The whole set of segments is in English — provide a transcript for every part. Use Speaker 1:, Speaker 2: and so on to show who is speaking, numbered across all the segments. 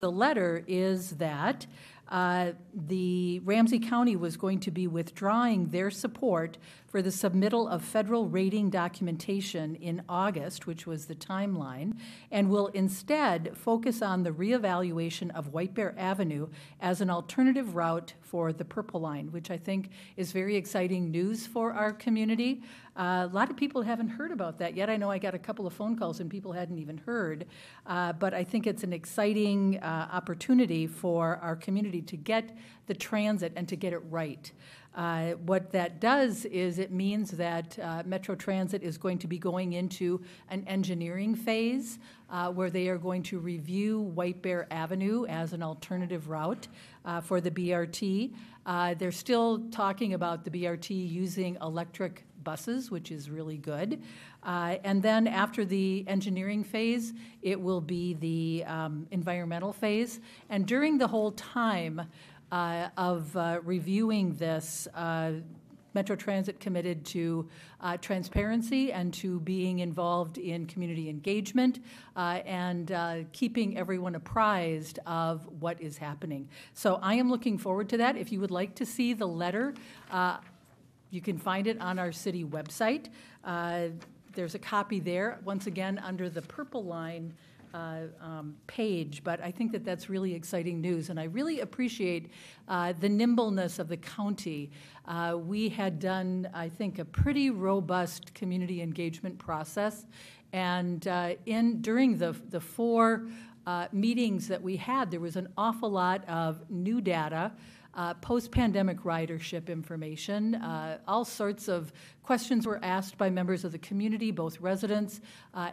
Speaker 1: The letter is that the Ramsey County was going to be withdrawing their support for the submittal of federal rating documentation in August, which was the timeline, and will instead focus on the reevaluation of White Bear Avenue as an alternative route for the Purple Line, which I think is very exciting news for our community. A lot of people haven't heard about that yet. I know I got a couple of phone calls and people hadn't even heard, but I think it's an exciting opportunity for our community to get the transit and to get it right. What that does is it means that Metro Transit is going to be going into an engineering phase where they are going to review White Bear Avenue as an alternative route for the BRT. They're still talking about the BRT using electric buses, which is really good. And then after the engineering phase, it will be the environmental phase. And during the whole time of reviewing this, Metro Transit committed to transparency and to being involved in community engagement and keeping everyone apprised of what is happening. So I am looking forward to that. If you would like to see the letter, you can find it on our city website. There's a copy there, once again, under the Purple Line page, but I think that that's really exciting news, and I really appreciate the nimbleness of the county. We had done, I think, a pretty robust community engagement process, and during the four meetings that we had, there was an awful lot of new data, post-pandemic ridership information. All sorts of questions were asked by members of the community, both residents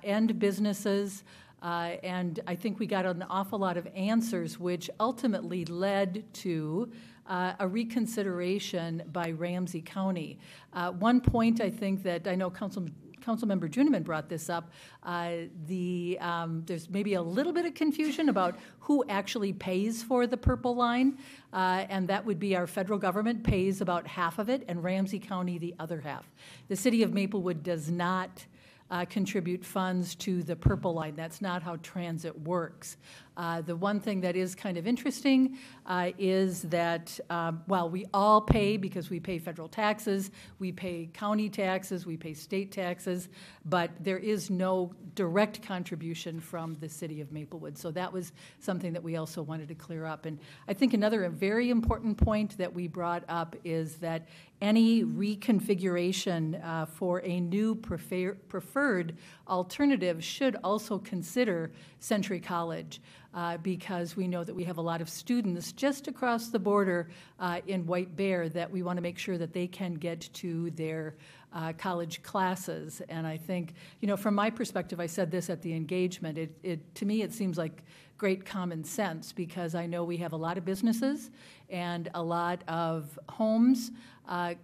Speaker 1: and businesses. And I think we got an awful lot of answers, which ultimately led to a reconsideration by Ramsey County. One point I think that I know Councilmember Juniman brought this up. There's maybe a little bit of confusion about who actually pays for the Purple Line, and that would be our federal government pays about half of it, and Ramsey County the other half. The city of Maplewood does not contribute funds to the Purple Line. That's not how transit works. The one thing that is kind of interesting is that while we all pay, because we pay federal taxes, we pay county taxes, we pay state taxes, but there is no direct contribution from the city of Maplewood. So that was something that we also wanted to clear up. And I think another very important point that we brought up is that any reconfiguration for a new preferred alternative should also consider Century College. Because we know that we have a lot of students just across the border in White Bear that we want to make sure that they can get to their college classes. And I think, you know, from my perspective, I said this at the engagement, to me it seems like great common sense, because I know we have a lot of businesses and a lot of homes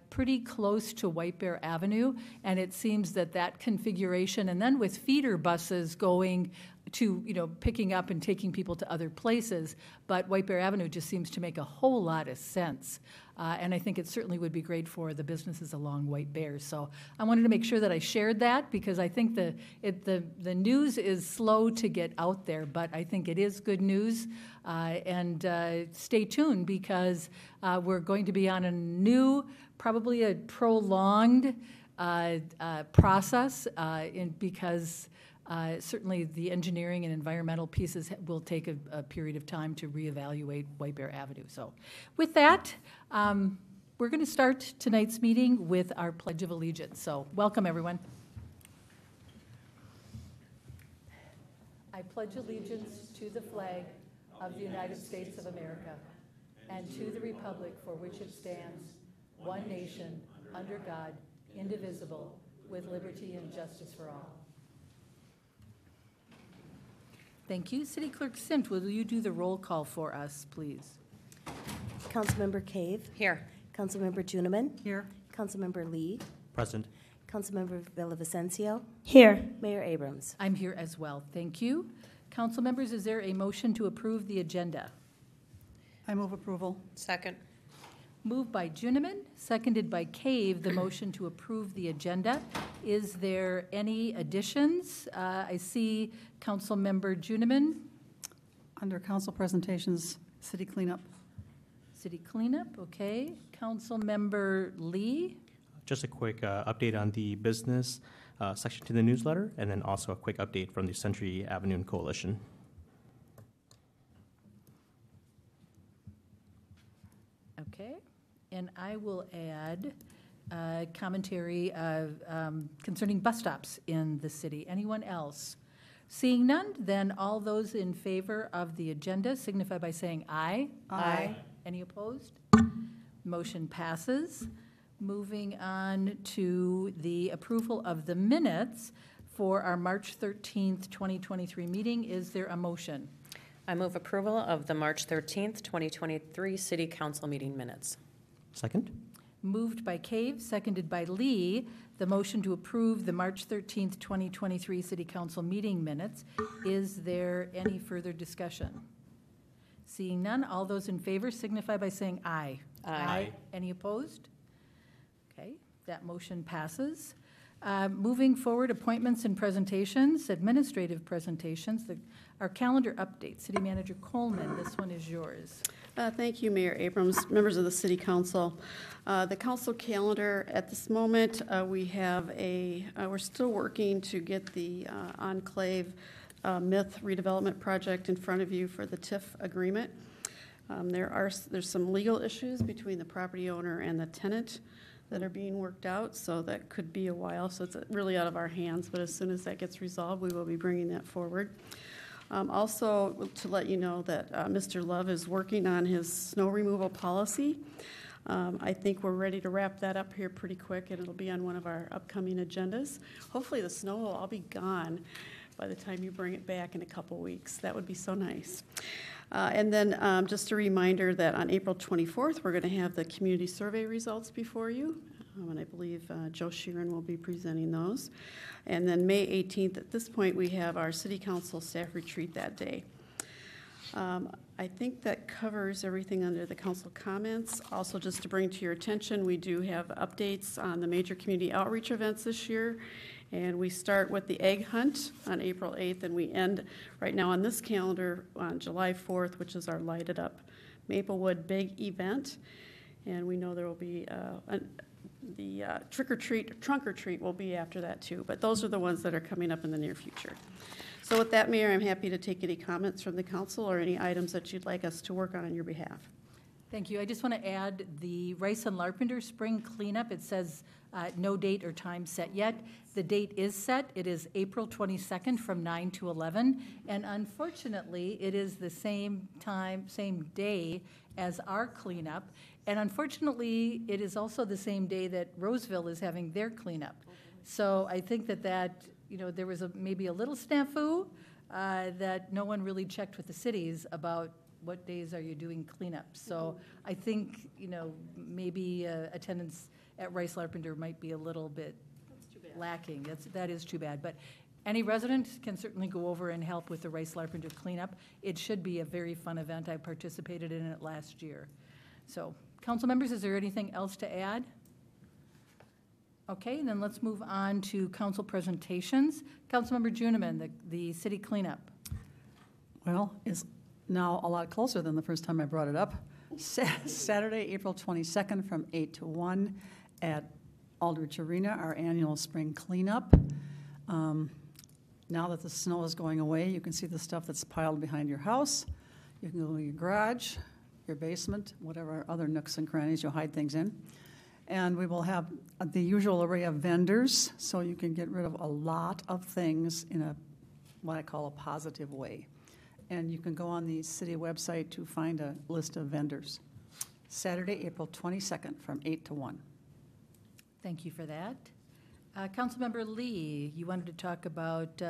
Speaker 1: pretty close to White Bear Avenue, and it seems that that configuration, and then with feeder buses going to, you know, picking up and taking people to other places, but White Bear Avenue just seems to make a whole lot of sense. And I think it certainly would be great for the businesses along White Bear. So I wanted to make sure that I shared that, because I think the news is slow to get out there, but I think it is good news. And stay tuned, because we're going to be on a new, probably a prolonged process because certainly the engineering and environmental pieces will take a period of time to reevaluate White Bear Avenue. So with that, we're going to start tonight's meeting with our Pledge of Allegiance. So welcome, everyone. I pledge allegiance to the flag of the United States of America and to the republic for which it stands, one nation, under God, indivisible, with liberty and justice for all. Thank you. City Clerk Sint, will you do the roll call for us, please?
Speaker 2: Councilmember Cave.
Speaker 3: Here.
Speaker 2: Councilmember Juniman.
Speaker 1: Here.
Speaker 2: Councilmember Lee.
Speaker 4: Present.
Speaker 2: Councilmember Villavicencio.
Speaker 3: Here.
Speaker 2: Mayor Abrams.
Speaker 1: I'm here as well. Thank you. Council members, is there a motion to approve the agenda?
Speaker 3: I move approval. Second.
Speaker 1: Moved by Juniman, seconded by Cave, the motion to approve the agenda. Is there any additions? I see Council Member Juniman.
Speaker 3: Under council presentations, city cleanup.
Speaker 1: City cleanup, okay. Councilmember Lee.
Speaker 4: Just a quick update on the business section to the newsletter, and then also a quick update from the Century Avenue Coalition.
Speaker 1: Okay, and I will add commentary concerning bus stops in the city. Anyone else? Seeing none, then all those in favor of the agenda signify by saying aye.
Speaker 3: Aye.
Speaker 1: Any opposed? Motion passes. Moving on to the approval of the minutes for our March 13th, 2023 meeting. Is there a motion?
Speaker 5: I move approval of the March 13th, 2023 City Council meeting minutes.
Speaker 4: Second?
Speaker 1: Moved by Cave, seconded by Lee, the motion to approve the March 13th, 2023 City Council meeting minutes. Is there any further discussion? Seeing none, all those in favor signify by saying aye.
Speaker 5: Aye.
Speaker 1: Any opposed? Okay, that motion passes. Moving forward, appointments and presentations, administrative presentations, our calendar update. City Manager Coleman, this one is yours.
Speaker 3: Thank you, Mayor Abrams, members of the City Council. The council calendar at this moment, we have we're still working to get the Enclave Myth redevelopment project in front of you for the TIF agreement. There's some legal issues between the property owner and the tenant that are being worked out, so that could be a while, so it's really out of our hands, but as soon as that gets resolved, we will be bringing that forward. Also, to let you know that Mr. Love is working on his snow removal policy. I think we're ready to wrap that up here pretty quick, and it'll be on one of our upcoming agendas. Hopefully the snow will all be gone by the time you bring it back in a couple weeks. That would be so nice. And then just a reminder that on April 24th, we're going to have the community survey results before you. And I believe Joe Sheeran will be presenting those. And then May 18th, at this point, we have our City Council staff retreat that day. I think that covers everything under the council comments. Also, just to bring to your attention, we do have updates on the major community outreach events this year. And we start with the egg hunt on April 8th, and we end right now on this calendar on July 4th, which is our lighted up Maplewood big event. And we know there will be the trunk or treat will be after that too. But those are the ones that are coming up in the near future. So with that, Mayor, I'm happy to take any comments from the council or any items that you'd like us to work on your behalf.
Speaker 1: Thank you. I just want to add the Rice and Larpenter spring cleanup. It says no date or time set yet. The date is set. It is April 22nd from 9 to 11. And unfortunately, it is the same time, same day as our cleanup. And unfortunately, it is also the same day that Roseville is having their cleanup. So I think that there was maybe a little snafu that no one really checked with the cities about what days are you doing cleanup. So I think, maybe attendance at Rice Larpenter might be a little bit lacking. That is too bad. But any resident can certainly go over and help with the Rice Larpenter cleanup. It should be a very fun event. I participated in it last year. So, council members, is there anything else to add? Okay, then let's move on to council presentations. Councilmember Juniman, the city cleanup.
Speaker 3: Well, it's now a lot closer than the first time I brought it up. Saturday, April 22nd from 8 to 1 at Aldrich Arena, our annual spring cleanup. Now that the snow is going away, you can see the stuff that's piled behind your house. You can go to your garage, your basement, whatever other nooks and crannies you'll hide things in. And we will have the usual array of vendors, so you can get rid of a lot of things in what I call a positive way. And you can go on the city website to find a list of vendors. Saturday, April 22nd from 8 to 1.
Speaker 1: Thank you for that. Councilmember Lee, you wanted to talk about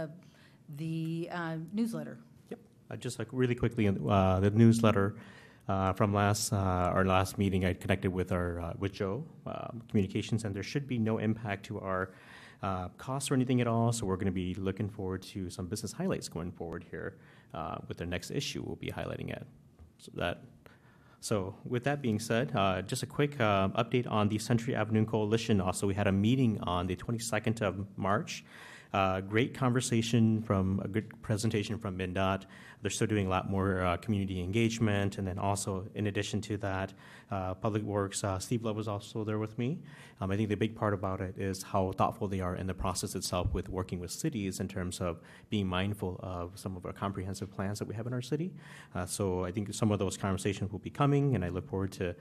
Speaker 1: the newsletter.
Speaker 4: Yep. Just really quickly, the newsletter from our last meeting, I connected with with Joe Communications, and there should be no impact to our costs or anything at all. So we're going to be looking forward to some business highlights going forward here with the next issue. We'll be highlighting it. So with that being said, just a quick update on the Century Avenue Coalition. Also, we had a meeting on the 22nd of March. Great conversation a good presentation from MnDOT. They're still doing a lot more community engagement, and then also, in addition to that, Public Works, Steve Love was also there with me. I think the big part about it is how thoughtful they are in the process itself with working with cities in terms of being mindful of some of our comprehensive plans that we have in our city. So I think some of those conversations will be coming, and I look forward to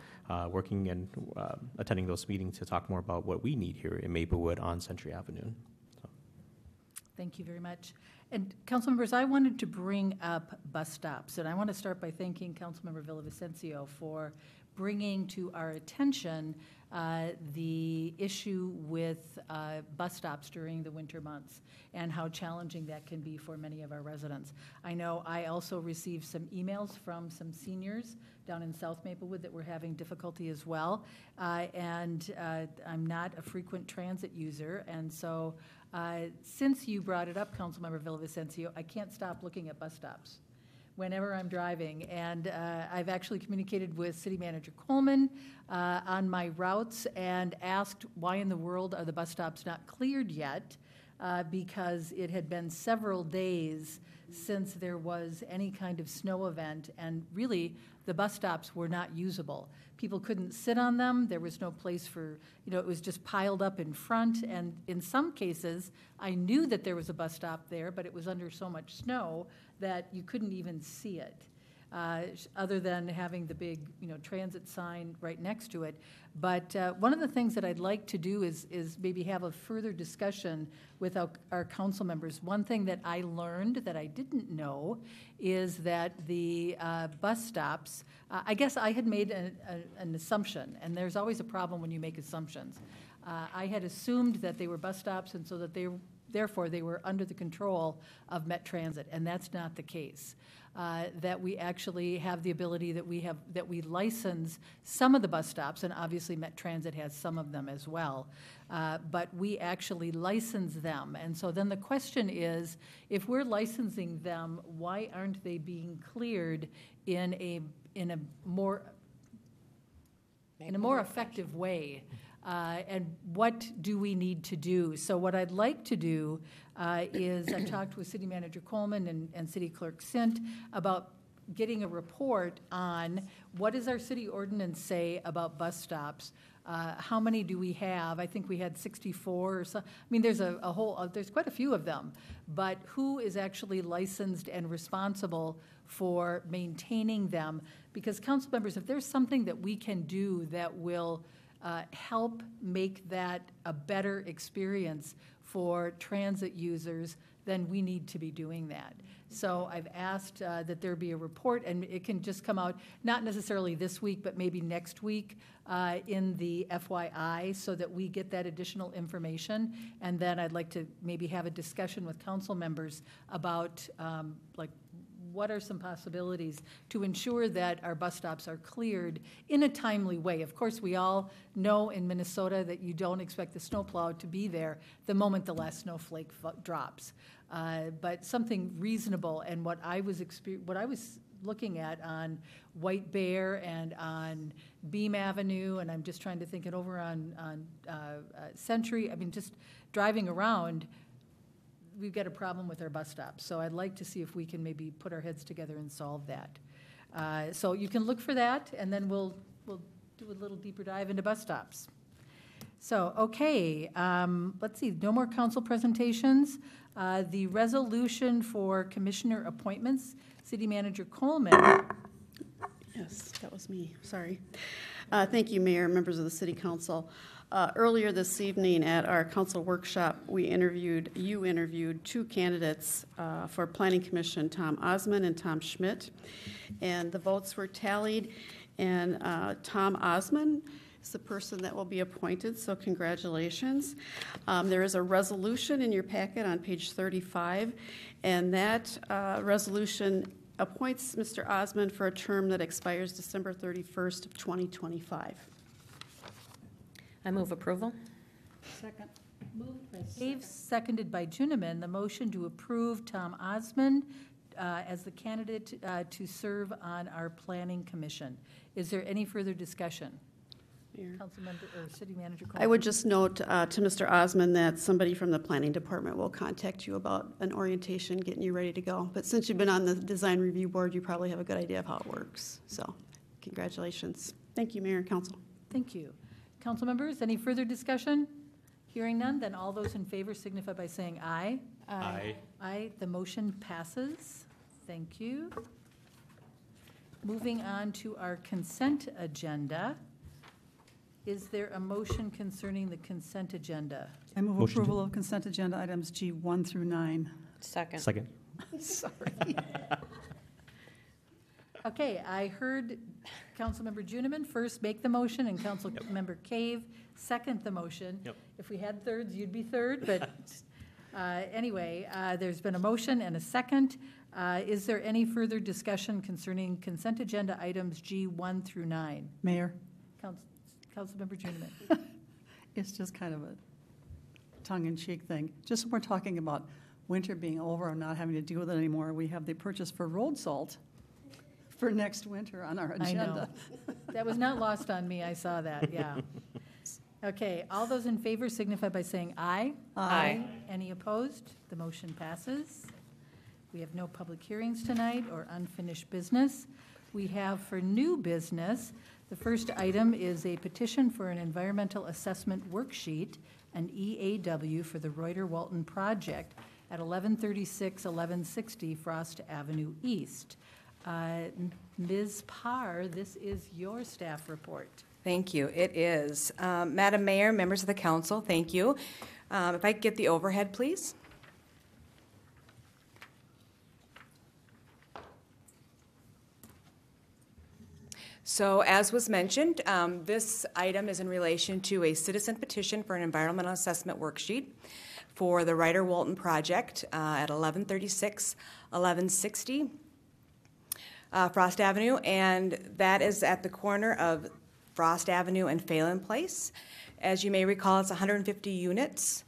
Speaker 4: working and attending those meetings to talk more about what we need here in Maplewood on Century Avenue. So.
Speaker 1: Thank you very much. And council members, I wanted to bring up bus stops, and I want to start by thanking Councilmember Villavicencio for bringing to our attention the issue with bus stops during the winter months and how challenging that can be for many of our residents. I know I also received some emails from some seniors down in South Maplewood that were having difficulty as well, and I'm not a frequent transit user, and so since you brought it up, Councilmember Villavicencio, I can't stop looking at bus stops whenever I'm driving. And I've actually communicated with City Manager Coleman on my routes and asked why in the world are the bus stops not cleared yet, because it had been several days since there was any kind of snow event, and really the bus stops were not usable. People couldn't sit on them. There was no place for, it was just piled up in front, and in some cases, I knew that there was a bus stop there, but it was under so much snow that you couldn't even see it, other than having the big, transit sign right next to it. But one of the things that I'd like to do is maybe have a further discussion with our council members. One thing that I learned that I didn't know is that the bus stops, I guess I had made an assumption, and there's always a problem when you make assumptions. I had assumed that they were bus stops, and so that therefore they were under the control of Met Transit, and that's not the case. That we actually have the ability that we license some of the bus stops, and obviously Met Transit has some of them as well, but we actually license them. And so then the question is, if we're licensing them, why aren't they being cleared in a more effective way? And what do we need to do? So what I'd like to do is I've talked with City Manager Coleman and City Clerk Sint about getting a report on what does our city ordinance say about bus stops. How many do we have? I think we had 64 or so. I mean, there's there's quite a few of them, but who is actually licensed and responsible for maintaining them? Because council members, if there's something that we can do that will help make that a better experience for transit users, then we need to be doing that. So I've asked that there be a report, and it can just come out, not necessarily this week, but maybe next week in the FYI, so that we get that additional information. And then I'd like to maybe have a discussion with council members about what are some possibilities to ensure that our bus stops are cleared in a timely way. Of course, we all know in Minnesota that you don't expect the snowplow to be there the moment the last snowflake drops. But something reasonable, and what I was looking at on White Bear and on Beam Avenue, and I'm just trying to think it over on Century. I mean, just driving around, we've got a problem with our bus stops. So I'd like to see if we can maybe put our heads together and solve that. So you can look for that, and then we'll do a little deeper dive into bus stops. So, okay, let's see, no more council presentations. The resolution for commissioner appointments, City Manager Coleman.
Speaker 3: Yes, that was me, sorry. Thank you, Mayor, members of the City Council. Earlier this evening at our council workshop, you interviewed two candidates for Planning Commission, Tom Osmond and Tom Schmidt, and the votes were tallied, and Tom Osmond is the person that will be appointed, so congratulations. There is a resolution in your packet on page 35, and that resolution appoints Mr. Osmond for a term that expires December 31st of 2025.
Speaker 5: I move approval.
Speaker 1: Second. Moved by Dave, seconded by Juniman. The motion to approve Tom Osmond as the candidate to serve on our Planning Commission. Is there any further discussion?
Speaker 3: Mayor.
Speaker 1: Councilmember, or City Manager Coleman.
Speaker 3: I would just note to Mr. Osmond that somebody from the planning department will contact you about an orientation, getting you ready to go. But since you've been on the design review board, you probably have a good idea of how it works. So congratulations. Thank you, Mayor and Council.
Speaker 1: Thank you. Council members, any further discussion? Hearing none, then all those in favor signify by saying aye.
Speaker 4: Aye.
Speaker 1: Aye, the motion passes. Thank you. Moving on to our consent agenda. Is there a motion concerning the consent agenda?
Speaker 6: I move
Speaker 4: Motion to-
Speaker 6: approval of consent agenda items G 1 through 9.
Speaker 5: Second.
Speaker 4: Second.
Speaker 6: Sorry.
Speaker 1: Okay, I heard Councilmember Juniman first make the motion and Councilmember Cave second the motion.
Speaker 4: Yep.
Speaker 1: If we had thirds, you'd be third, but anyway, there's been a motion and a second. Is there any further discussion concerning consent agenda items G 1 through 9?
Speaker 6: Mayor,
Speaker 1: Councilmember Juniman.
Speaker 6: it's just kind of a tongue-in-cheek thing. Just when we're talking about winter being over and not having to deal with it anymore, we have the purchase for road salt for next winter on our
Speaker 1: I know.
Speaker 6: agenda.
Speaker 1: That was not lost on me, I saw that, yeah. Okay, all those in favor signify by saying aye.
Speaker 5: Aye.
Speaker 1: Any opposed? The motion passes. We have no public hearings tonight or unfinished business. We have for new business, the first item is a petition for an environmental assessment worksheet, an EAW for the Reuter-Walton project at 1136 1160 Frost Avenue East. Ms. Parr, this is your staff report.
Speaker 7: Thank you. It is. Madam Mayor, members of the council, thank you. If I could get the overhead, please. So as was mentioned, this item is in relation to a citizen petition for an environmental assessment worksheet for the Reuter-Walton project at 1136 1160 Frost Avenue, and that is at the corner of Frost Avenue and Phelan Place. As you may recall, it's 150 units,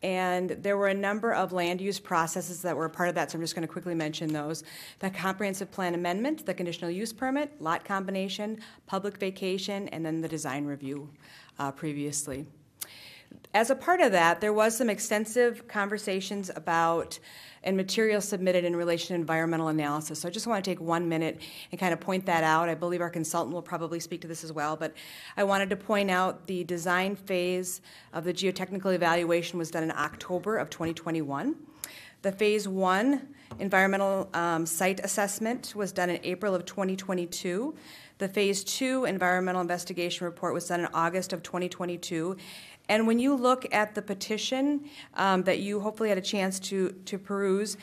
Speaker 7: and there were a number of land use processes that were a part of that, so I'm just going to quickly mention those. The comprehensive plan amendment, the conditional use permit, lot combination, public vacation, and then the design review previously. As a part of that, there was some extensive conversations about and material submitted in relation to environmental analysis. So I just want to take 1 minute and kind of point that out. I believe our consultant will probably speak to this as well, but I wanted to point out the design phase of the geotechnical evaluation was done in October of 2021. The phase 1 environmental site assessment was done in April of 2022. The phase 2 environmental investigation report was done in August of 2022. And when you look at the petition that you hopefully had a chance to peruse,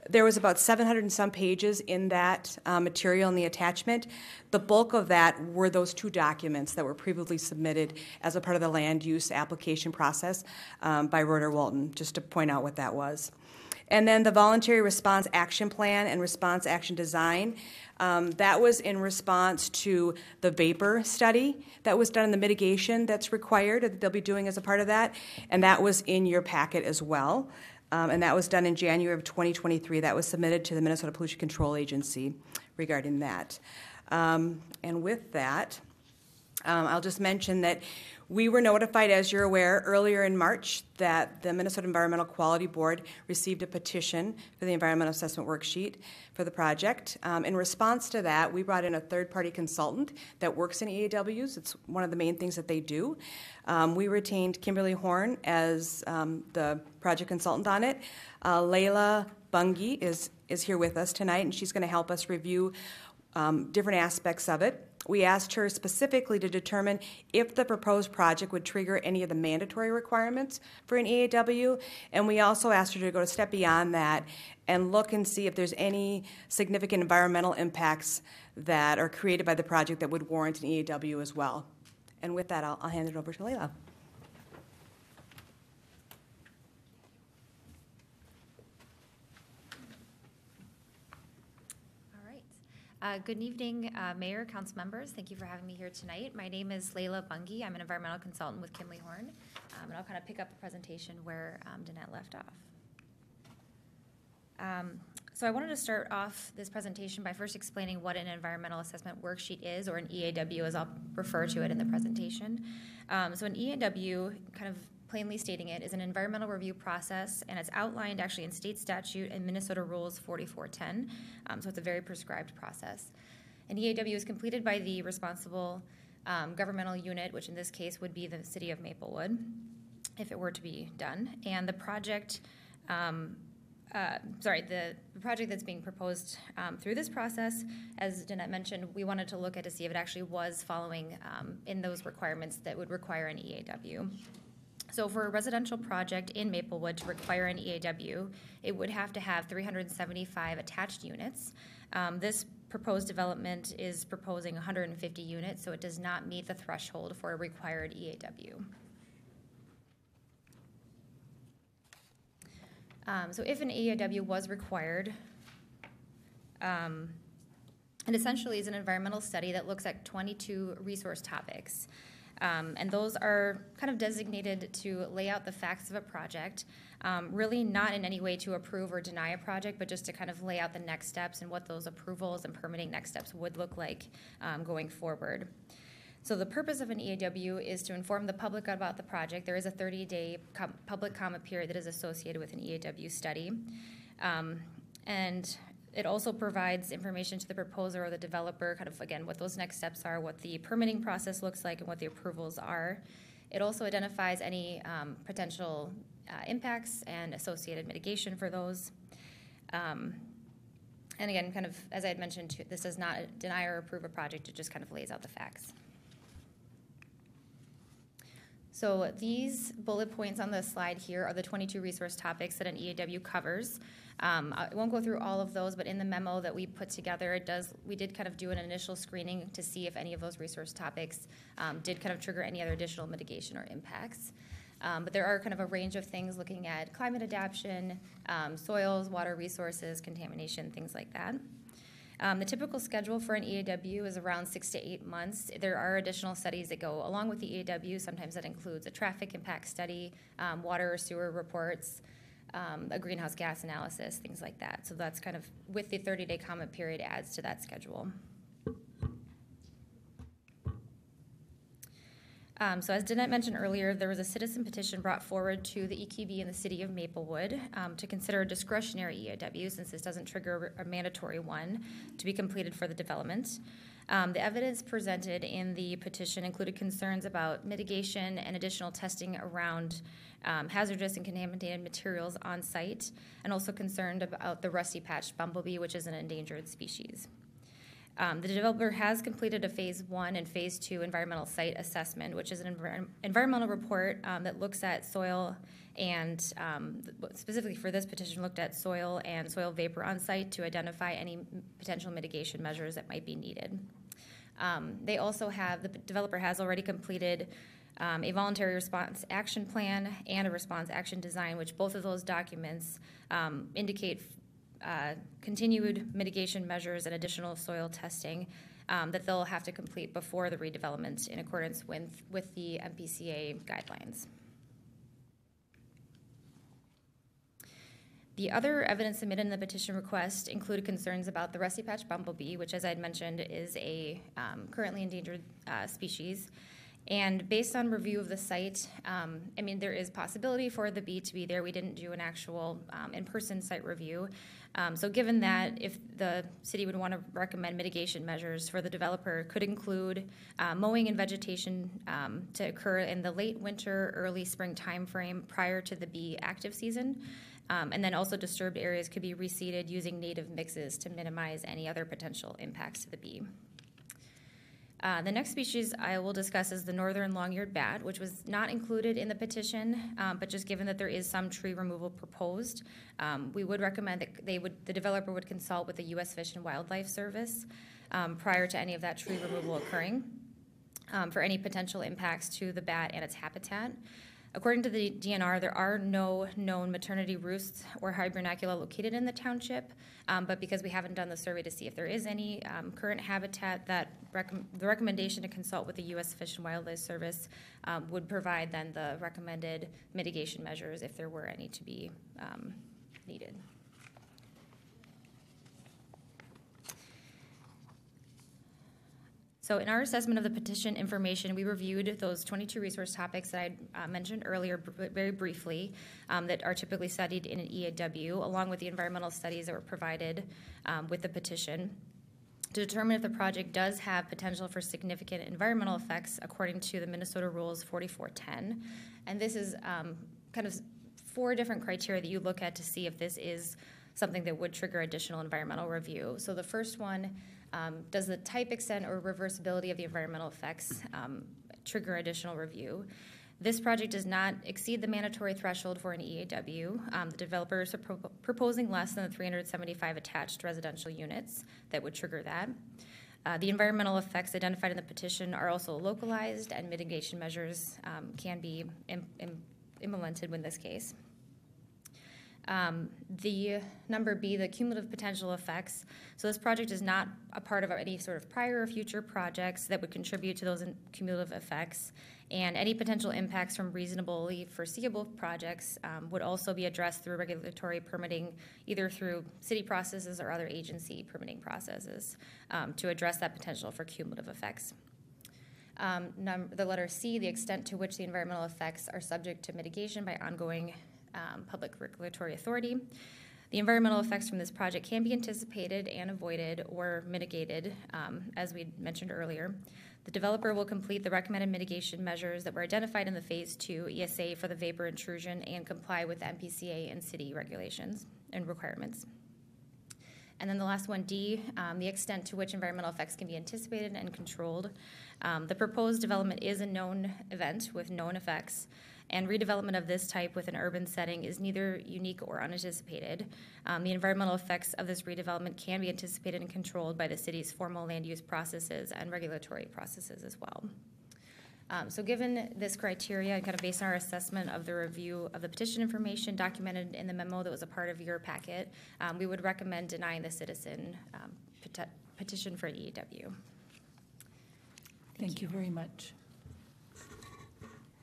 Speaker 7: there was about 700 and some pages in that material in the attachment. The bulk of that were those 2 documents that were previously submitted as a part of the land use application process by Reuter-Walton, just to point out what that was. And then the voluntary response action plan and response action design, that was in response to the vapor study that was done in the mitigation that's required that they'll be doing as a part of that, and that was in your packet as well. And that was done in January of 2023. That was submitted to the Minnesota Pollution Control Agency regarding that. And with that, I'll just mention that we were notified, as you're aware, earlier in March that the Minnesota Environmental Quality Board received a petition for the environmental assessment worksheet for the project. In response to that, we brought in a third-party consultant that works in EAWs. It's one of the main things that they do. We retained Kimberly Horn as the project consultant on it. Layla Bungie is here with us tonight, and she's going to help us review different aspects of it. We asked her specifically to determine if the proposed project would trigger any of the mandatory requirements for an EAW, and we also asked her to go a step beyond that and look and see if there's any significant environmental impacts that are created by the project that would warrant an EAW as well. And with that, I'll hand it over to Layla.
Speaker 8: Good evening, Mayor, council members. Thank you for having me here tonight. My name is Layla Bungie. I'm an environmental consultant with Kimberly Horn, and I'll kind of pick up the presentation where Danette left off. So I wanted to start off this presentation by first explaining what an environmental assessment worksheet is, or an EAW as I'll refer to it in the presentation. So an EAW, kind of plainly stating it, is an environmental review process, and it's outlined actually in state statute and Minnesota Rules 4410, so it's a very prescribed process. An EAW is completed by the responsible governmental unit, which in this case would be the city of Maplewood, if it were to be done, and the project the project that's being proposed through this process, as Danette mentioned, we wanted to look at to see if it actually was following in those requirements that would require an EAW. So for a residential project in Maplewood to require an EAW, it would have to have 375 attached units. This proposed development is proposing 150 units, so it does not meet the threshold for a required EAW. So if an EAW was required, it essentially is an environmental study that looks at 22 resource topics. And those are kind of designated to lay out the facts of a project, really not in any way to approve or deny a project, but just to kind of lay out the next steps and what those approvals and permitting next steps would look like going forward. So the purpose of an EAW is to inform the public about the project. There is a 30-day public comment period that is associated with an EAW study. And it also provides information to the proposer or the developer, kind of, again, what those next steps are, what the permitting process looks like, and what the approvals are. It also identifies any potential impacts and associated mitigation for those. And again, kind of, as I had mentioned, this does not deny or approve a project. It just kind of lays out the facts. So these bullet points on the slide here are the 22 resource topics that an EAW covers. I won't go through all of those, but in the memo that we put together, we did kind of do an initial screening to see if any of those resource topics did kind of trigger any other additional mitigation or impacts. But there are kind of a range of things looking at climate adaptation, soils, water resources, contamination, things like that. The typical schedule for an EAW is around 6 to 8 months. There are additional studies that go along with the EAW. Sometimes that includes a traffic impact study, water or sewer reports, a greenhouse gas analysis, things like that. So that's kind of, with the 30-day comment period, adds to that schedule. So as Danette mentioned earlier, there was a citizen petition brought forward to the EQB in the city of Maplewood to consider a discretionary EAW, since this doesn't trigger a mandatory one, to be completed for the development. The evidence presented in the petition included concerns about mitigation and additional testing around hazardous and contaminated materials on site, and also concerned about the rusty-patched bumblebee, which is an endangered species. The developer has completed a Phase 1 and Phase 2 environmental site assessment, which is an environmental report that looks at soil and, specifically for this petition, looked at soil and soil vapor on site to identify any potential mitigation measures that might be needed. The developer has already completed a voluntary response action plan and a response action design, which both of those documents indicate continued mitigation measures and additional soil testing that they'll have to complete before the redevelopment in accordance with the MPCA guidelines. The other evidence submitted in the petition request included concerns about the rusty-patched bumblebee, which, as I had mentioned, is a currently endangered species. And based on review of the site, there is possibility for the bee to be there. We didn't do an actual in-person site review. So given that, if the city would want to recommend mitigation measures for the developer, could include mowing and vegetation to occur in the late winter, early spring timeframe prior to the bee active season. And then also disturbed areas could be reseeded using native mixes to minimize any other potential impacts to the bee. The next species I will discuss is the northern long-eared bat, which was not included in the petition, but just given that there is some tree removal proposed, we would recommend that the developer would consult with the U.S. Fish and Wildlife Service prior to any of that tree removal occurring for any potential impacts to the bat and its habitat. According to the DNR, there are no known maternity roosts or hibernacula located in the township, but because we haven't done the survey to see if there is any current habitat, the recommendation to consult with the U.S. Fish and Wildlife Service would provide then the recommended mitigation measures if there were any to be needed. So in our assessment of the petition information, we reviewed those 22 resource topics that I mentioned earlier very briefly that are typically studied in an EAW, along with the environmental studies that were provided with the petition to determine if the project does have potential for significant environmental effects according to the Minnesota Rules 4410. And this is kind of 4 different criteria that you look at to see if this is something that would trigger additional environmental review. So the first one, does the type, extent, or reversibility of the environmental effects trigger additional review? This project does not exceed the mandatory threshold for an EAW. The developers are proposing less than the 375 attached residential units that would trigger that. The environmental effects identified in the petition are also localized, and mitigation measures can be implemented in this case. The number B, the cumulative potential effects. So this project is not a part of any sort of prior or future projects that would contribute to those cumulative effects. And any potential impacts from reasonably foreseeable projects would also be addressed through regulatory permitting, either through city processes or other agency permitting processes to address that potential for cumulative effects. The letter C, the extent to which the environmental effects are subject to mitigation by ongoing public regulatory authority. The environmental effects from this project can be anticipated and avoided or mitigated, as we mentioned earlier. The developer will complete the recommended mitigation measures that were identified in the Phase 2 ESA for the vapor intrusion and comply with MPCA and city regulations and requirements. And then the last one, D, the extent to which environmental effects can be anticipated and controlled. The proposed development is a known event with known effects, and redevelopment of this type with an urban setting is neither unique or unanticipated. The environmental effects of this redevelopment can be anticipated and controlled by the city's formal land use processes and regulatory processes as well. So given this criteria and kind of based on our assessment of the review of the petition information documented in the memo that was a part of your packet, we would recommend denying the citizen petition for EAW.
Speaker 1: Thank you very much.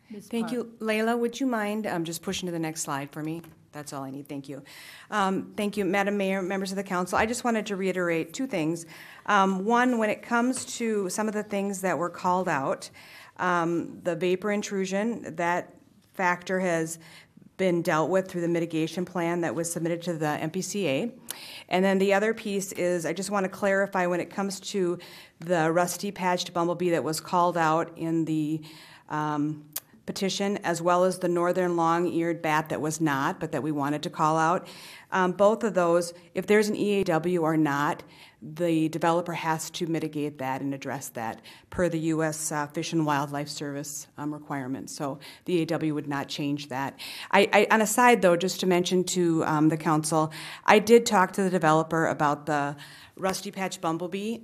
Speaker 1: Ms.
Speaker 7: Thank
Speaker 1: Park.
Speaker 7: you. Layla, would you mind just pushing to the next slide for me? That's all I need. Thank you. Thank you, Madam Mayor, members of the council. I just wanted to reiterate 2 things. One, when it comes to some of the things that were called out, the vapor intrusion, that factor has been dealt with through the mitigation plan that was submitted to the MPCA. And then the other piece is I just want to clarify when it comes to the rusty patched bumblebee that was called out in the petition, as well as the northern long-eared bat that was not, but that we wanted to call out. Both of those, if there's an EAW or not, the developer has to mitigate that and address that per the U.S. Fish and Wildlife Service requirements. So the EAW would not change that. On a side, though, just to mention to the council, I did talk to the developer about the rusty patch bumblebee,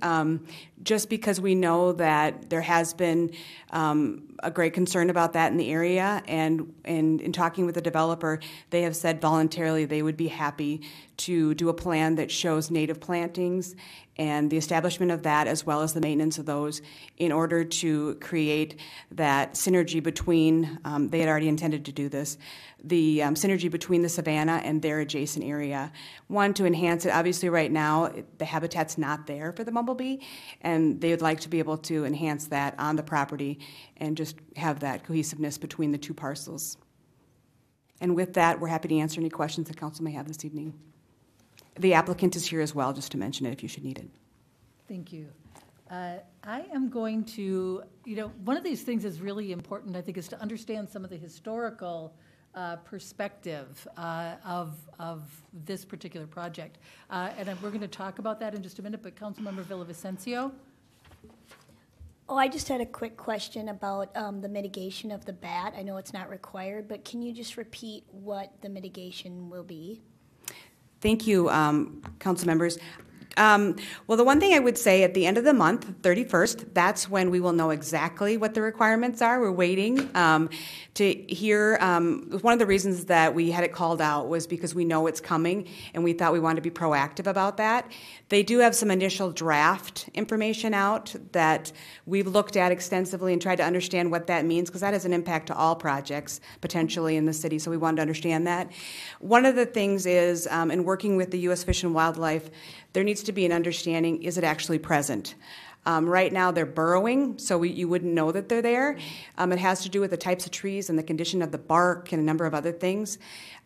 Speaker 7: just because we know that there has been a great concern about that in the area, and in talking with the developer, they have said voluntarily they would be happy to do a plan that shows native plantings and the establishment of that, as well as the maintenance of those, in order to create that synergy between, they had already intended to do this, the synergy between the savanna and their adjacent area. One, to enhance it. Obviously right now the habitat's not there for the bumblebee, and they would like to be able to enhance that on the property and just have that cohesiveness between the 2 parcels. And with that, we're happy to answer any questions the council may have this evening. The applicant is here as well, just to mention it if you should need it.
Speaker 1: Thank you. I am going to, one of these things is really important, I think, is to understand some of the historical perspective of this particular project. And we're going to talk about that in just a minute, but Councilmember Villavicencio?
Speaker 9: Oh, I just had a quick question about the mitigation of the bat. I know it's not required, but can you just repeat what the mitigation will be?
Speaker 7: Thank you, council members. Well, the one thing I would say at the end of the month, 31st, that's when we will know exactly what the requirements are. We're waiting to hear. One of the reasons that we had it called out was because we know it's coming, and we thought we wanted to be proactive about that. They do have some initial draft information out that we've looked at extensively and tried to understand what that means, because that has an impact to all projects potentially in the city, so we wanted to understand that. One of the things is, in working with the U.S. Fish and Wildlife, there needs to be an understanding, is it actually present? Right now, they're burrowing, so you wouldn't know that they're there. It has to do with the types of trees and the condition of the bark and a number of other things.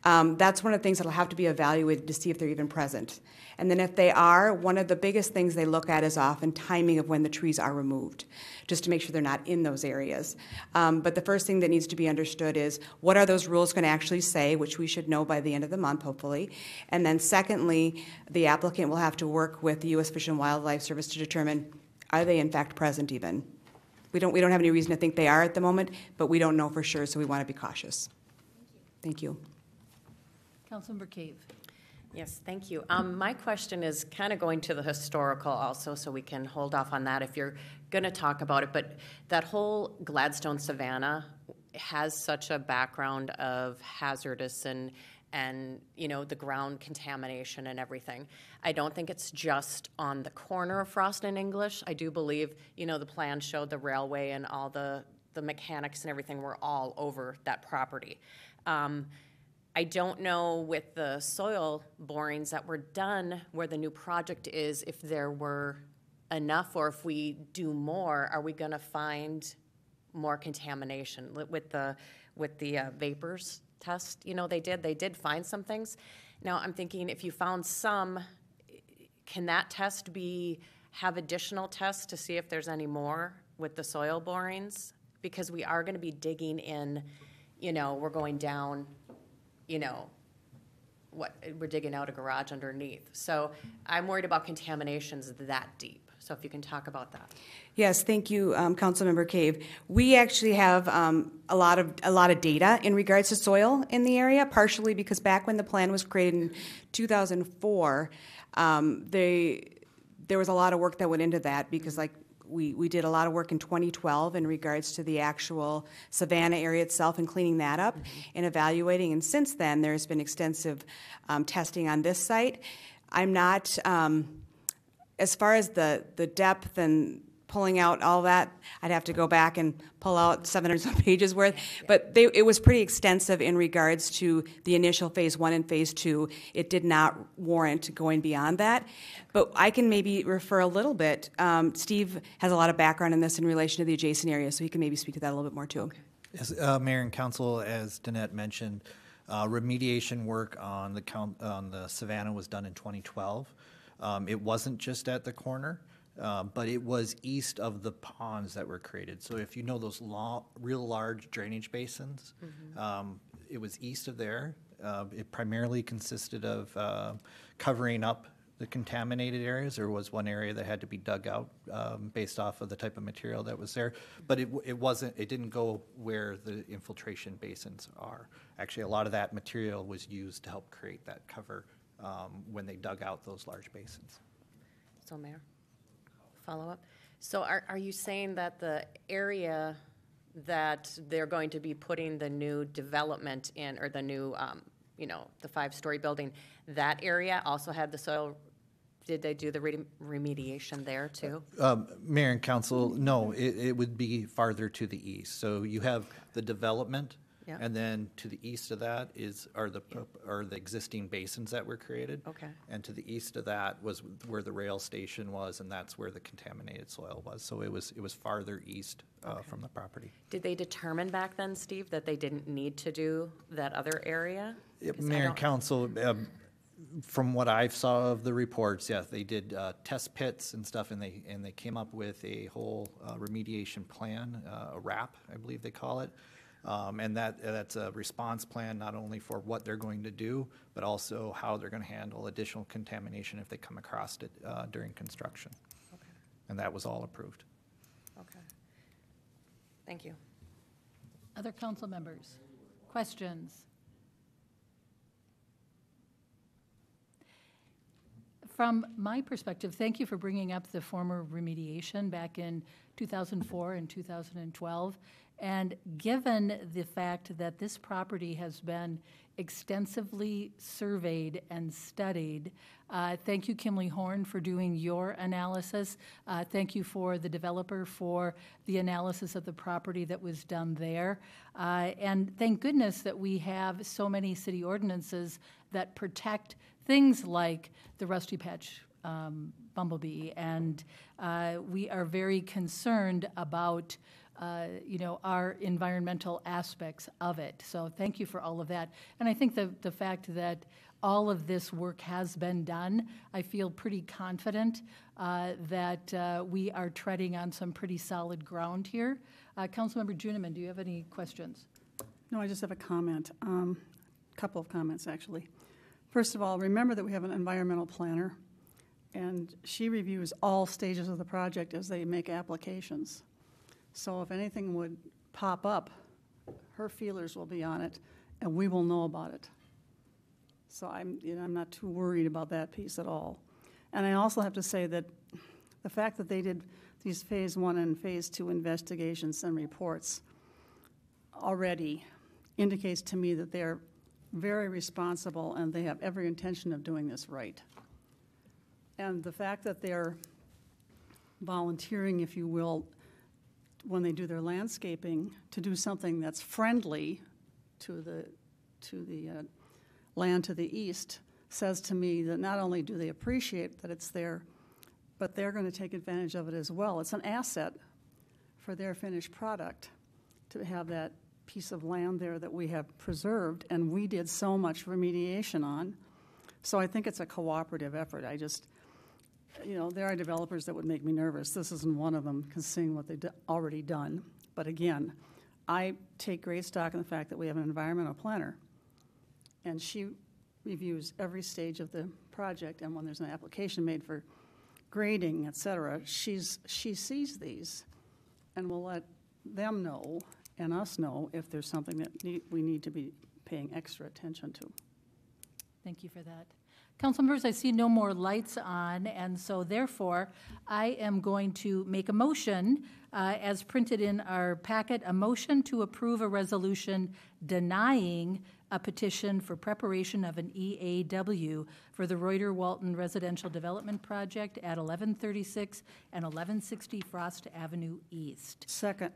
Speaker 7: That's one of the things that will have to be evaluated to see if they're even present. And then if they are, one of the biggest things they look at is often timing of when the trees are removed, just to make sure they're not in those areas. But the first thing that needs to be understood is what are those rules going to actually say, which we should know by the end of the month, hopefully. And then secondly, the applicant will have to work with the U.S. Fish and Wildlife Service to determine, are they in fact present even? We don't have any reason to think they are at the moment, but we don't know for sure, so we want to be cautious. Thank you.
Speaker 1: Councilmember Cave.
Speaker 5: Yes, thank you. My question is kind of going to the historical also, so we can hold off on that if you're going to talk about it. But that whole Gladstone Savannah has such a background of hazardous and the ground contamination and everything. I don't think it's just on the corner of Frost and English. I do believe, the plan showed the railway and all the mechanics and everything were all over that property. I don't know with the soil borings that were done where the new project is, if there were enough, or if we do more, are we going to find more contamination with the vapors test? They did find some things. Now I'm thinking, if you found some, can that test have additional tests to see if there's any more with the soil borings? Because we are going to be digging in, we're going down, we're digging out a garage underneath. So I'm worried about contaminations that deep. So if you can talk about that.
Speaker 7: Yes, thank you, Councilmember Cave. We actually have a lot of data in regards to soil in the area, partially because back when the plan was created in 2004, there was a lot of work that went into that because, we did a lot of work in 2012 in regards to the actual Savannah area itself and cleaning that up and evaluating. And since then, there's been extensive testing on this site. I'm not, as far as the depth and pulling out all that, I'd have to go back and pull out 700 some pages worth. But it was pretty extensive in regards to the initial phase 1 and phase 2. It did not warrant going beyond that. But I can maybe refer a little bit. Steve has a lot of background in this in relation to the adjacent area, so he can maybe speak to that a little bit more too.
Speaker 10: Yes, Mayor and Council, as Danette mentioned, remediation work on the Savannah was done in 2012. It wasn't just at the corner. But it was east of the ponds that were created. So if you know those real large drainage basins, it was east of there. It primarily consisted of covering up the contaminated areas. There was one area that had to be dug out based off of the type of material that was there. But it didn't go where the infiltration basins are. Actually, a lot of that material was used to help create that cover when they dug out those large basins.
Speaker 5: So, Mayor? Follow-up. So are you saying that the area that they're going to be putting the new development in, or the new, the 5-story building, that area also had the soil? Did they do the remediation there too?
Speaker 10: Mayor and Council, no, it would be farther to the east. So you have the development, and then to the east of that are the existing basins that were created.
Speaker 5: Okay.
Speaker 10: And to the east of that was where the rail station was, and that's where the contaminated soil was. So it was farther east from the property.
Speaker 5: Did they determine back then, Steve, that they didn't need to do that other area?
Speaker 10: Mayor and Council, from what I saw of the reports, yes, they did test pits and stuff, and they came up with a whole remediation plan, a RAP, I believe they call it. And that's a response plan not only for what they're going to do, but also how they're going to handle additional contamination if they come across it during construction.
Speaker 5: Okay.
Speaker 10: And that was all approved.
Speaker 5: Okay. Thank you.
Speaker 1: Other council members? Questions? From my perspective, thank you for bringing up the former remediation back in 2004 and 2012. And given the fact that this property has been extensively surveyed and studied, thank you, Kimley Horn, for doing your analysis. Thank you for the developer for the analysis of the property that was done there. And thank goodness that we have so many city ordinances that protect things like the Rusty Patch bumblebee, and we are very concerned about our environmental aspects of it. So thank you for all of that. And I think the fact that all of this work has been done, I feel pretty confident that we are treading on some pretty solid ground here. Councilmember Juniman, do you have any questions?
Speaker 6: No, I just have a comment, couple of comments actually. First of all, remember that we have an environmental planner, and she reviews all stages of the project as they make applications. So if anything would pop up, her feelers will be on it, and we will know about it. So I'm not too worried about that piece at all. And I also have to say that the fact that they did these Phase 1 and Phase 2 investigations and reports already indicates to me that they're very responsible and they have every intention of doing this right. And the fact that they're volunteering, if you will, when they do their landscaping, to do something that's friendly to the land to the east, says to me that not only do they appreciate that it's there, but they're going to take advantage of it as well. It's an asset for their finished product to have that piece of land there that we have preserved, and we did so much remediation on. So I think it's a cooperative effort. I just, there are developers that would make me nervous. This isn't one of them, considering what they've already done. But again, I take great stock in the fact that we have an environmental planner, and she reviews every stage of the project, and when there's an application made for grading, et cetera, she sees these and will let them know and us know if there's something that we need to be paying extra attention to.
Speaker 1: Thank you for that. Council members, I see no more lights on, and so therefore I am going to make a motion as printed in our packet, a motion to approve a resolution denying a petition for preparation of an EAW for the Reuter-Walton Residential Development Project at 1136 and 1160 Frost Avenue East.
Speaker 6: Second.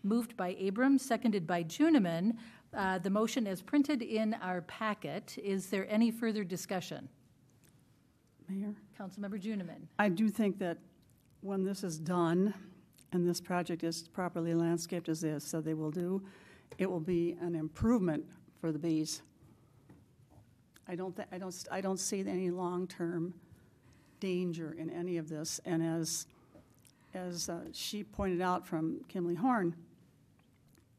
Speaker 1: Moved by Abrams, seconded by Juniman. The motion is printed in our packet. Is there any further discussion?
Speaker 6: Mayor?
Speaker 1: Councilmember Juniman.
Speaker 6: I do think that when this is done and this project is properly landscaped as they have said they will do, it will be an improvement for the bees. I don't see any long-term danger in any of this. And as she pointed out from Kimley Horn,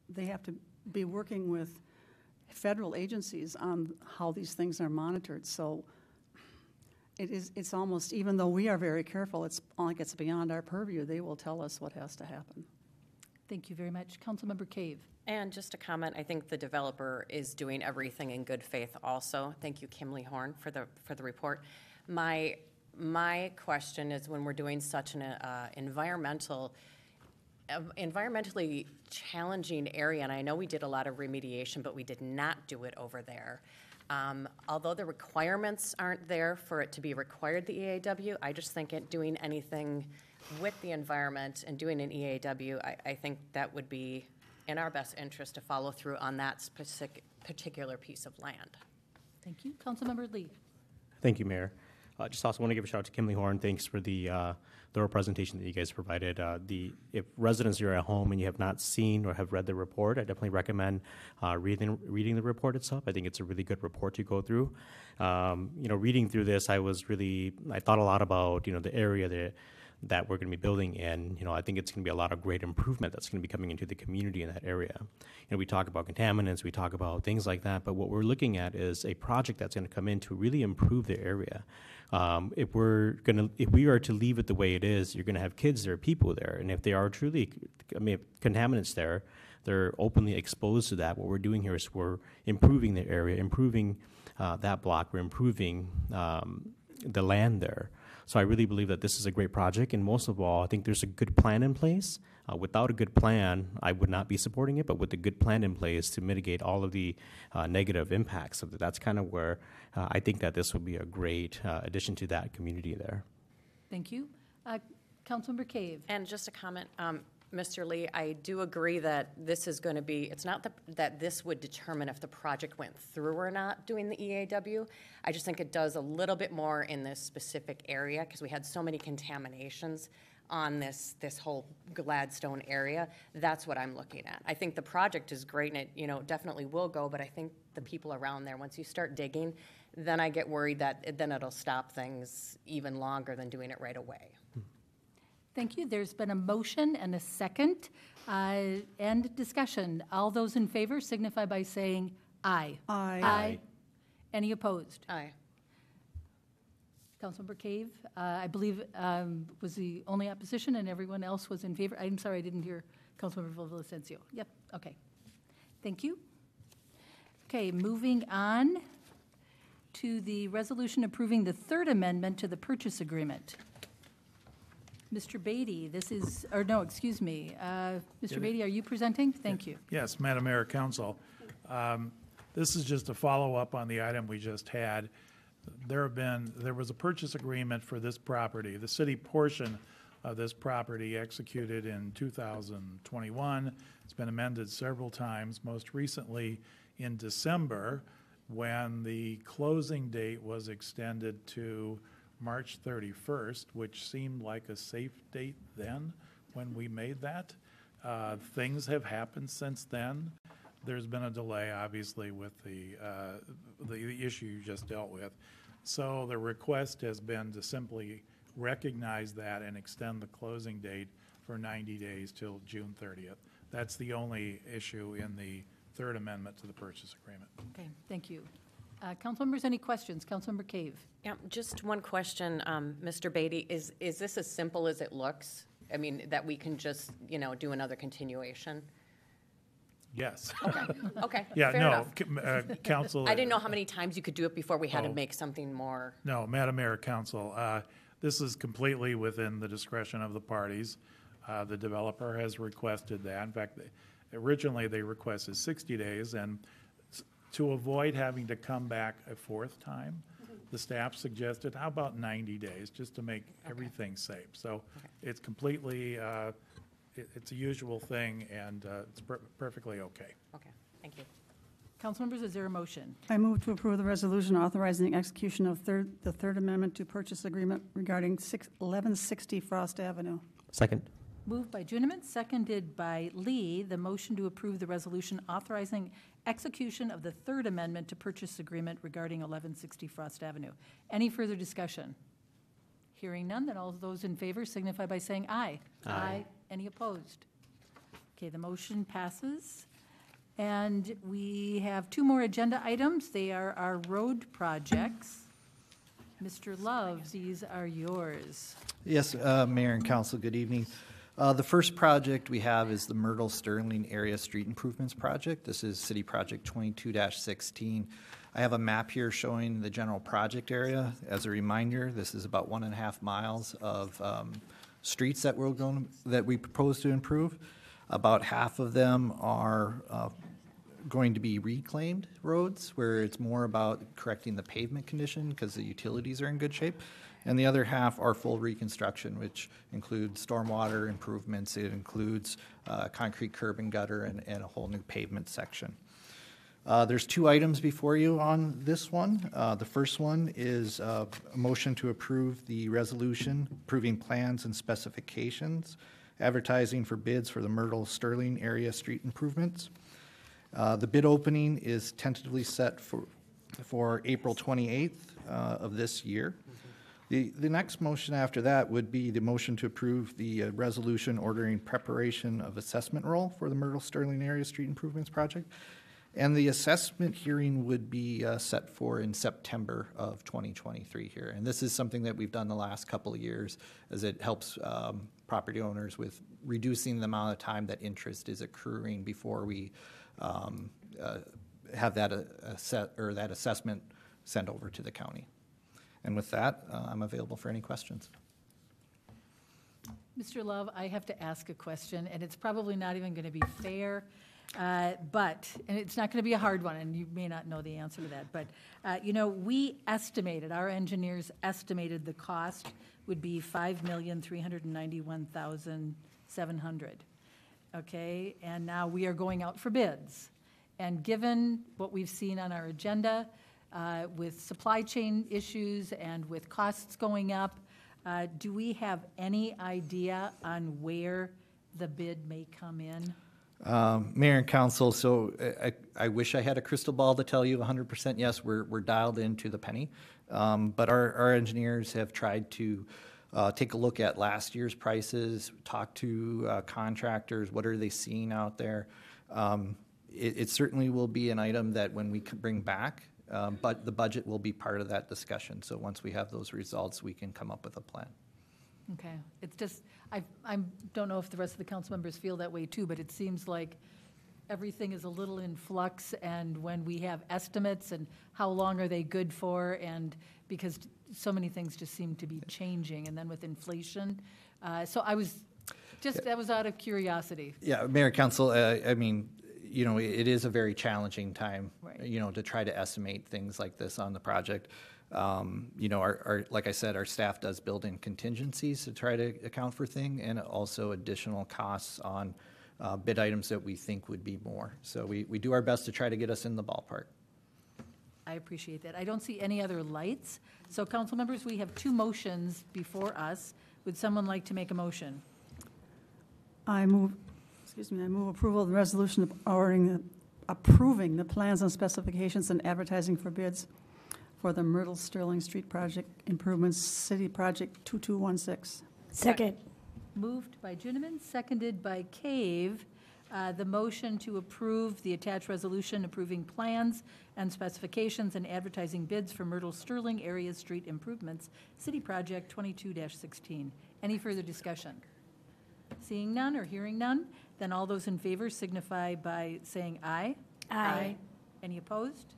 Speaker 6: they have to be working with federal agencies on how these things are monitored. So it's almost, even though we are very careful, it's like it's beyond our purview. They will tell us what has to happen.
Speaker 1: Thank you very much. Councilmember Cave.
Speaker 5: And just a comment, I think the developer is doing everything in good faith also. Thank you, Kimley Horn, for the report. My question is, when we're doing such an environmentally challenging area, and I know we did a lot of remediation, but we did not do it over there. Although the requirements aren't there for it to be required, the EAW, I just think doing anything with the environment and doing an EAW, I think that would be in our best interest to follow through on that particular piece of land.
Speaker 1: Thank you. Councilmember Lee.
Speaker 4: Thank you, Mayor. Just also want to give a shout out to Kimley Horn. Thanks for the thorough presentation that you guys provided. If residents are at home and you have not seen or have read the report, I definitely recommend reading the report itself. I think it's a really good report to go through. Reading through this, I thought a lot about the area that we're going to be building in. I think it's going to be a lot of great improvement that's going to be coming into the community in that area. We talk about contaminants, we talk about things like that, but what we're looking at is a project that's going to come in to really improve the area. If we are to leave it the way it is, you're going to have kids there, people there, and if they are truly, contaminants there, they're openly exposed to that. What we're doing here is we're improving the area, improving that block, we're improving the land there. So I really believe that this is a great project, and most of all, I think there's a good plan in place. Without a good plan, I would not be supporting it, but with a good plan in place to mitigate all of the negative impacts of it, that's kind of where I think that this will be a great addition to that community there.
Speaker 1: Thank you. Councilmember Cave.
Speaker 5: And just a comment, Mr. Lee, I do agree that this is going to be, it's not that this would determine if the project went through or not doing the EAW. I just think it does a little bit more in this specific area because we had so many contaminations on this whole Gladstone area. That's what I'm looking at. I think the project is great and it, definitely will go, but I think the people around there, once you start digging, then I get worried that then it'll stop things even longer than doing it right away.
Speaker 1: Thank you. There's been a motion and a second, and discussion. All those in favor signify by saying aye.
Speaker 6: Aye.
Speaker 1: Aye. Any opposed?
Speaker 5: Aye.
Speaker 1: Councilmember Cave, I believe, was the only opposition, and everyone else was in favor. I'm sorry, I didn't hear Councilmember Villavicencio. Yep, okay. Thank you. Okay, moving on to the resolution approving the third amendment to the purchase agreement. Mr. Beatty, Mr. Beatty, are you presenting? Thank you.
Speaker 11: Yes, Madam Mayor, Council. This is just a follow-up on the item we just had. There was a purchase agreement for this property, the city portion of this property executed in 2021. It's been amended several times, most recently in December when the closing date was extended to March 31st, which seemed like a safe date then when we made that. Things have happened since then. There's been a delay, obviously, with the issue you just dealt with. So the request has been to simply recognize that and extend the closing date for 90 days till June 30th. That's the only issue in the third amendment to the purchase agreement.
Speaker 1: Okay, thank you. Council members, any questions? Councilmember Cave.
Speaker 5: Yeah, just one question, Mr. Beatty. Is this as simple as it looks? I mean, that we can just, do another continuation?
Speaker 11: Yes.
Speaker 5: Okay.
Speaker 11: Yeah,
Speaker 5: fair
Speaker 11: no,
Speaker 5: enough.
Speaker 11: Council.
Speaker 5: I didn't know how many times you could do it before we had to make something more.
Speaker 11: No, Madam Mayor, Council, this is completely within the discretion of the parties. The developer has requested that. In fact, originally they requested 60 days, and to avoid having to come back a fourth time, the staff suggested, how about 90 days, just to make everything safe. So it's completely, it's a usual thing, and it's perfectly okay.
Speaker 5: Okay, thank you.
Speaker 1: Council members, is there a motion?
Speaker 6: I move to approve the resolution authorizing the execution of the third amendment to purchase agreement regarding 1160 Frost Avenue.
Speaker 4: Second.
Speaker 1: Moved by Juniman, seconded by Lee, the motion to approve the resolution authorizing execution of the third amendment to purchase agreement regarding 1160 Frost Avenue. Any further discussion? Hearing none, then all those in favor signify by saying aye.
Speaker 4: Aye.
Speaker 1: Any opposed? Okay, the motion passes. And we have two more agenda items. They are our road projects. Mr. Love, these are yours.
Speaker 10: Yes, Mayor and Council, good evening. The first project we have is the Myrtle Sterling Area Street Improvements Project. This is City Project 22-16. I have a map here showing the general project area. As a reminder, this is about 1.5 miles of streets that we propose to improve. About half of them are going to be reclaimed roads, where it's more about correcting the pavement condition because the utilities are in good shape. And the other half are full reconstruction, which includes stormwater improvements. It includes concrete curb and gutter and a whole new pavement section. There's two items before you on this one. The first one is a motion to approve the resolution approving plans and specifications, advertising for bids for the Myrtle Sterling Area Street Improvements. The bid opening is tentatively set for April 28th of this year. The next motion after that would be the motion to approve the resolution ordering preparation of assessment roll for the Myrtle Sterling Area Street Improvements Project. And the assessment hearing would be set for in September of 2023 here. And this is something that we've done the last couple of years, as it helps property owners with reducing the amount of time that interest is accruing before we have that that assessment sent over to the county. And with that, I'm available for any questions.
Speaker 1: Mr. Love, I have to ask a question, and it's probably not even going to be fair, and it's not going to be a hard one, and you may not know the answer to that. But, we estimated, our engineers estimated the cost would be $5,391,700. okay? And now we are going out for bids. And given what we've seen on our agenda, with supply chain issues and with costs going up, do we have any idea on where the bid may come in?
Speaker 10: Mayor and council, so I wish I had a crystal ball to tell you 100% yes, we're dialed into the penny. But our engineers have tried to take a look at last year's prices, talk to contractors, what are they seeing out there. It certainly will be an item that when we bring back, but the budget will be part of that discussion. So once we have those results, we can come up with a plan.
Speaker 1: Okay, it's just, I don't know if the rest of the council members feel that way too, but it seems like everything is a little in flux, and when we have estimates and how long are they good for, and because so many things just seem to be changing, and then with inflation. So I was just, that was out of curiosity.
Speaker 10: Yeah, Mayor, council, I mean, you know, it is a very challenging time,
Speaker 1: Right.
Speaker 10: you know, to try to estimate things like this on the project. You know, our like I said, our staff does build in contingencies to try to account for things, and also additional costs on bid items that we think would be more. So we do our best to try to get us in the ballpark.
Speaker 1: I appreciate that. I don't see any other lights. So council members, we have two motions before us. Would someone like to make a motion?
Speaker 6: I move approval of the resolution approving the plans and specifications and advertising for bids for the Myrtle Sterling Street Project Improvements City Project 2216.
Speaker 9: Second.
Speaker 1: Moved by Juniman, seconded by Cave. The motion to approve the attached resolution approving plans and specifications and advertising bids for Myrtle Sterling Area Street Improvements, City Project 22-16. Any further discussion? Seeing none or hearing none, then all those in favor signify by saying aye.
Speaker 9: Aye.
Speaker 1: Any opposed?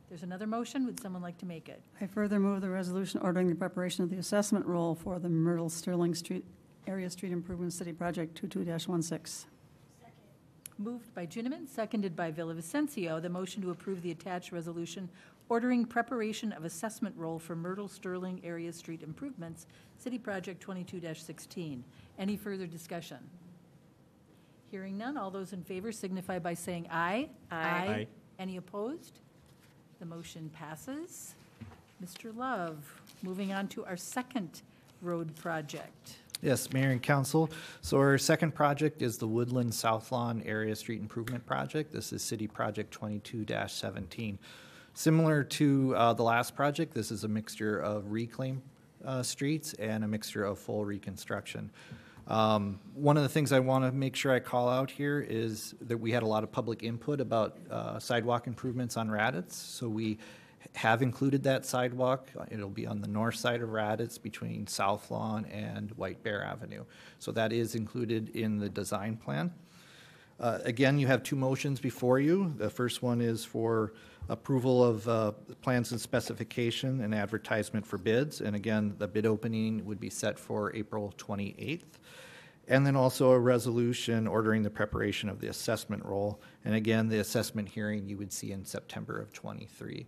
Speaker 1: There's another motion. Would someone like to make it?
Speaker 6: I further move the resolution ordering the preparation of the assessment roll for the Myrtle Sterling Street Area Street Improvement City Project 22-16.
Speaker 1: Moved by Juniman, seconded by Villavicencio, the motion to approve the attached resolution ordering preparation of assessment roll for Myrtle Sterling Area Street Improvements, City Project 22-16. Any further discussion? Hearing none, all those in favor signify by saying aye.
Speaker 5: Aye.
Speaker 1: Any opposed? The motion passes. Mr. Love, moving on to our second road project.
Speaker 10: Yes, Mayor and Council. So our second project is the Woodland South Lawn Area Street Improvement Project. This is City Project 22-17. Similar to the last project, this is a mixture of reclaim streets and a mixture of full reconstruction. One of the things I want to make sure I call out here is that we had a lot of public input about sidewalk improvements on Raditz. So we have included that sidewalk. It'll be on the north side of Raditz between South Lawn and White Bear Avenue. So that is included in the design plan. Again, you have two motions before you. The first one is for approval of plans and specification and advertisement for bids. And again, the bid opening would be set for April 28th. And then also a resolution ordering the preparation of the assessment roll. And again, the assessment hearing you would see in September of 23.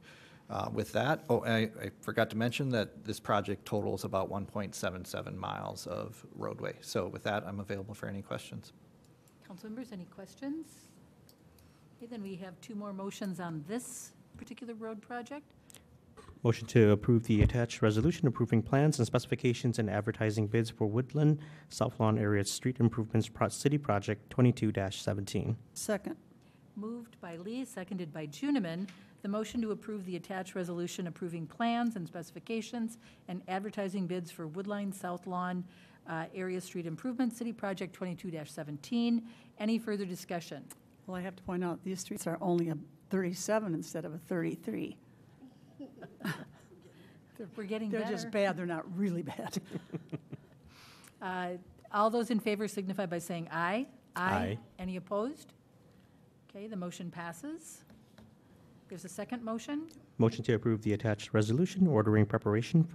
Speaker 10: With that, I forgot to mention that this project totals about 1.77 miles of roadway. So with that, I'm available for any questions.
Speaker 1: Council members, any questions? Okay, then we have two more motions on this particular road project.
Speaker 4: Motion to approve the attached resolution approving plans and specifications and advertising bids for Woodland South Lawn Area Street Improvements City Project 22-17.
Speaker 6: Second.
Speaker 1: Moved by Lee, seconded by Juniman. The motion to approve the attached resolution approving plans and specifications and advertising bids for Woodline South Lawn Area Street Improvement, City Project 22-17. Any further discussion?
Speaker 6: Well, I have to point out, these streets are only a 37 instead of a 33.
Speaker 1: We're getting
Speaker 6: They're
Speaker 1: better.
Speaker 6: just bad, they're not really bad.
Speaker 1: All those in favor signify by saying aye.
Speaker 4: Aye.
Speaker 1: Any opposed? Okay, the motion passes. There's a second motion.
Speaker 4: Motion to approve the attached resolution ordering preparation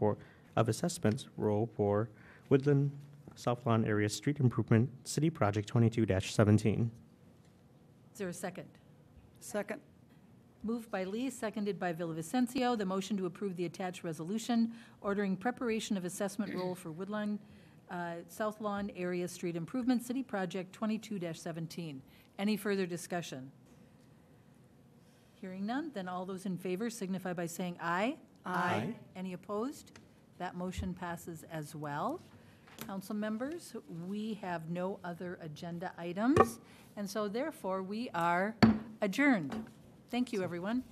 Speaker 4: of assessments roll for Woodland South Lawn Area Street Improvement City Project 22-17.
Speaker 1: Is there a second?
Speaker 6: Second.
Speaker 1: Moved by Lee, seconded by Villavicencio. The motion to approve the attached resolution ordering preparation of assessment roll for Woodline South Lawn Area Street Improvement City Project 22-17. Any further discussion? Hearing none, then all those in favor signify by saying aye.
Speaker 4: Aye.
Speaker 1: Any opposed? That motion passes as well. Council members, we have no other agenda items, and so therefore we are adjourned. Thank you, everyone.